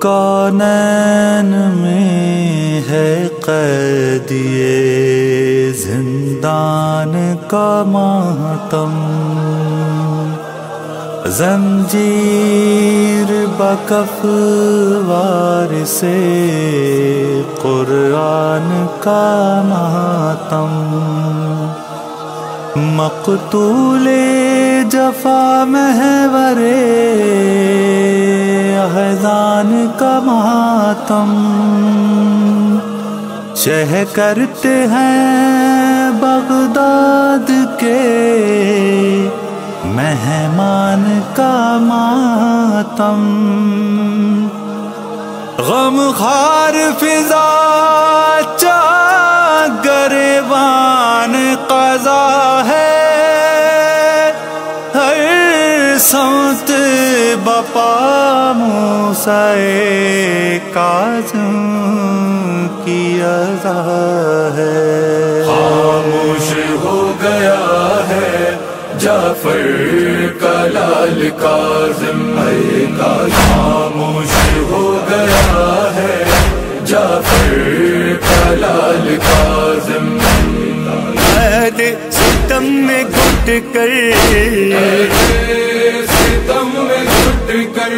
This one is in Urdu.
کونین میں ہے قیدیے زندان کا ماتم، زنجیر بکف وارث قرآن کا ماتم، مقتول جفا محور احزان کا ماتم، شہ کرتے ہیں بغداد کے مہمان کا ماتم، غم خار فضا گریبان قضا ہے، ہر سمت بپا موسیٰ کاظم کی اذا ہے، خاموش ہو گیا ہے جعفر کا لال کاظم، خاموش ہو گیا ہے جعفر کا لال کاظم، عہد ستم میں گھٹ کر، ستم میں گھٹ کر